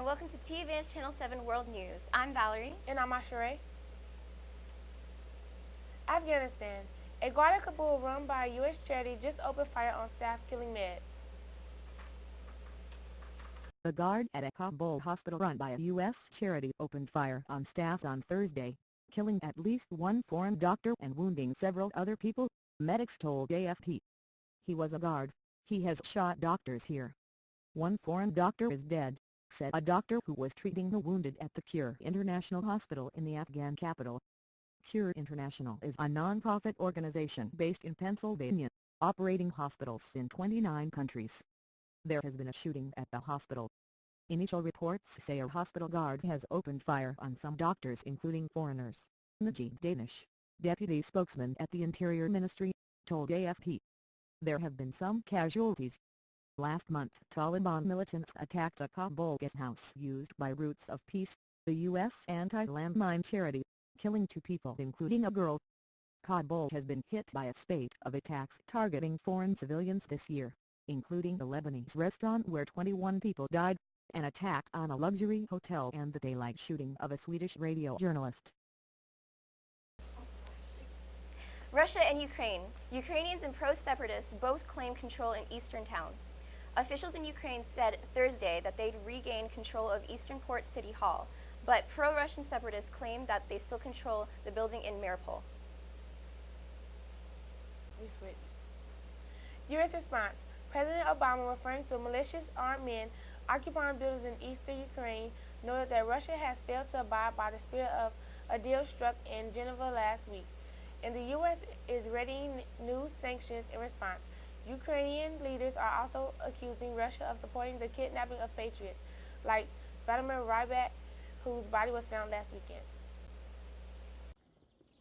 welcome to Vance Channel 7 World News. I'm Valerie. And I'm Asheray. Afghanistan. A guard at Kabul run by a U.S. charity just opened fire on staff, killing meds. A guard at a Kabul hospital run by a U.S. charity opened fire on staff on Thursday, killing at least one foreign doctor and wounding several other people, medics told AFP. He was a guard. He has shot doctors here. One foreign doctor is dead, said a doctor who was treating the wounded at the Cure International Hospital in the Afghan capital. Cure International is a non-profit organization based in Pennsylvania, operating hospitals in 29 countries. There has been a shooting at the hospital. Initial reports say a hospital guard has opened fire on some doctors, including foreigners. Najib Danish, deputy spokesman at the Interior Ministry, told AFP. There have been some casualties. Last month, Taliban militants attacked a Kabul guest house used by Roots of Peace, the U.S. anti-landmine charity, killing 2 people including a girl. Kabul has been hit by a spate of attacks targeting foreign civilians this year, including the Lebanese restaurant where 21 people died, an attack on a luxury hotel and the daylight shooting of a Swedish radio journalist. Russia and Ukraine. Ukrainians and pro-separatists both claim control in eastern town. Officials in Ukraine said Thursday that they'd regained control of Eastern Port City Hall, but pro-Russian separatists claim that they still control the building in Mariupol. We switch. U.S. response. President Obama, referring to malicious armed men occupying buildings in eastern Ukraine, noted that Russia has failed to abide by the spirit of a deal struck in Geneva last week, and the U.S. is readying new sanctions in response. Ukrainian leaders are also accusing Russia of supporting the kidnapping of patriots, like Vladimir Rybak, whose body was found last weekend.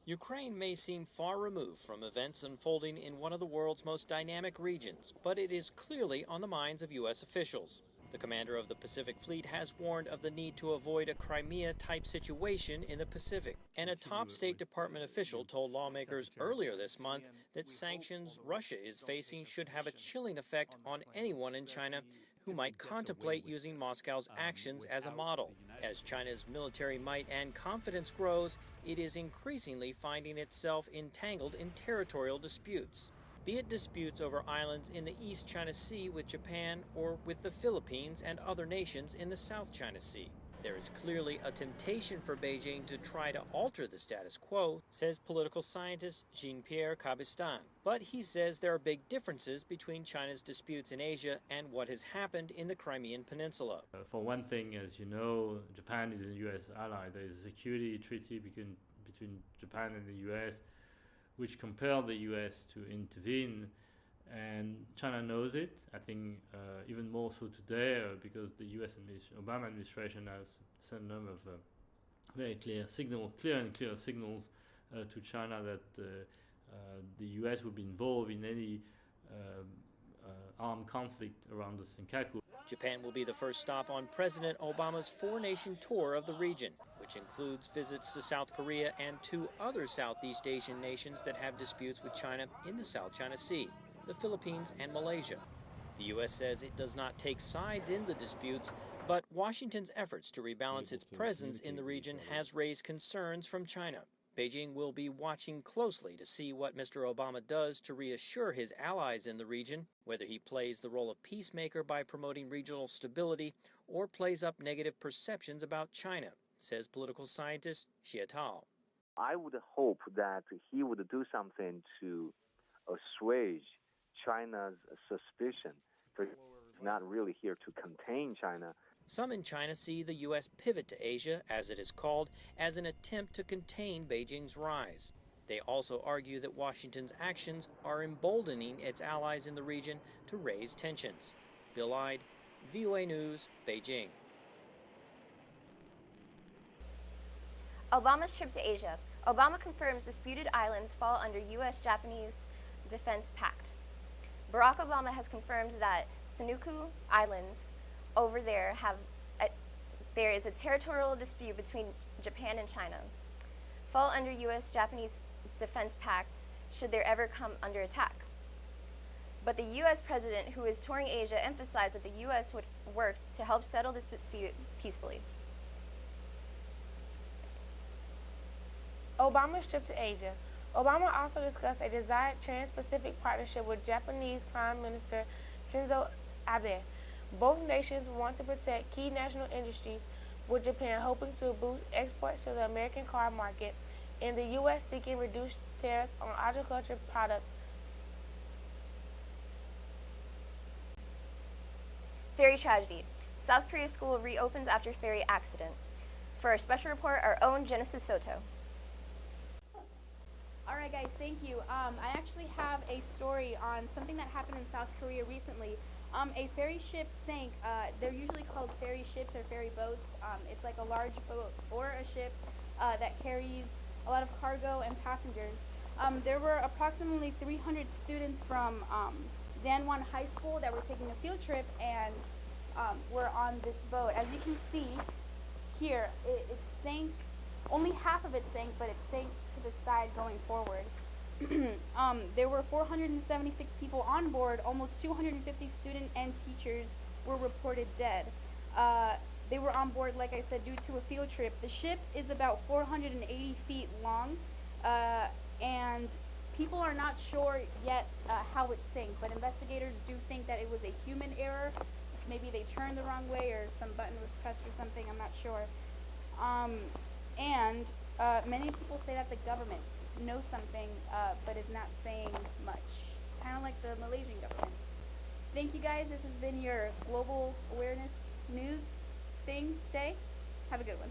Ukraine may seem far removed from events unfolding in one of the world's most dynamic regions, but it is clearly on the minds of U.S. officials. The commander of the Pacific Fleet has warned of the need to avoid a Crimea-type situation in the Pacific, and a top State Department official told lawmakers earlier this month that sanctions Russia is facing should have a chilling effect on anyone in China who might contemplate using Moscow's actions as a model. As China's military might and confidence grows, it is increasingly finding itself entangled in territorial disputes, be it disputes over islands in the East China Sea with Japan or with the Philippines and other nations in the South China Sea. There is clearly a temptation for Beijing to try to alter the status quo, says political scientist Jean-Pierre Cabestan. But he says there are big differences between China's disputes in Asia and what has happened in the Crimean Peninsula. For one thing, as you know, Japan is a U.S. ally. There is a security treaty between Japan and the U.S. which compelled the U.S. to intervene, and China knows it. I think even more so today because the U.S. Obama administration has sent a number of very clear signals to China that the U.S. would be involved in any armed conflict around the Senkaku. Japan will be the first stop on President Obama's 4-nation tour of the region, which includes visits to South Korea and 2 other Southeast Asian nations that have disputes with China in the South China Sea, the Philippines and Malaysia. The U.S. says it does not take sides in the disputes, but Washington's efforts to rebalance its presence in the region has raised concerns from China. Beijing will be watching closely to see what Mr. Obama does to reassure his allies in the region, whether he plays the role of peacemaker by promoting regional stability or plays up negative perceptions about China, says political scientist Xie Tao. I would hope that he would do something to assuage China's suspicion, because he's not really here to contain China. Some in China see the U.S. pivot to Asia, as it is called, as an attempt to contain Beijing's rise. They also argue that Washington's actions are emboldening its allies in the region to raise tensions. Bill Ide, VOA News, Beijing. Obama's trip to Asia. Obama confirms disputed islands fall under U.S.-Japanese Defense Pact. Barack Obama has confirmed that Senkaku Islands over there there is a territorial dispute between Japan and China, fall under U.S.-Japanese Defense Pact should there ever come under attack. But the U.S. president, who is touring Asia, emphasized that the U.S. would work to help settle this dispute peacefully. Obama's trip to Asia. Obama also discussed a desired trans-Pacific partnership with Japanese Prime Minister Shinzo Abe. Both nations want to protect key national industries, with Japan hoping to boost exports to the American car market, and the U.S. seeking reduced tariffs on agricultural products. Ferry tragedy. South Korea school reopens after ferry accident. For our special report, our own Genesis Soto. All right, guys, thank you. I actually have a story on something that happened in South Korea recently. A ferry ship sank. They're usually called ferry ships or ferry boats. It's like a large boat or a ship that carries a lot of cargo and passengers. There were approximately 300 students from Danwon High School that were taking a field trip and were on this boat. As you can see here, it sank. Only half of it sank, but it sank to the side going forward. There were 476 people on board. Almost 250 students and teachers were reported dead. They were on board, like I said, due to a field trip. The ship is about 480 feet long, and people are not sure yet how it sank, but investigators do think that it was a human error. Maybe they turned the wrong way or some button was pressed or something, I'm not sure. And many people say that the government knows something, but is not saying much. Kind of like the Malaysian government. Thank you guys. This has been your global awareness news thing day. Have a good one.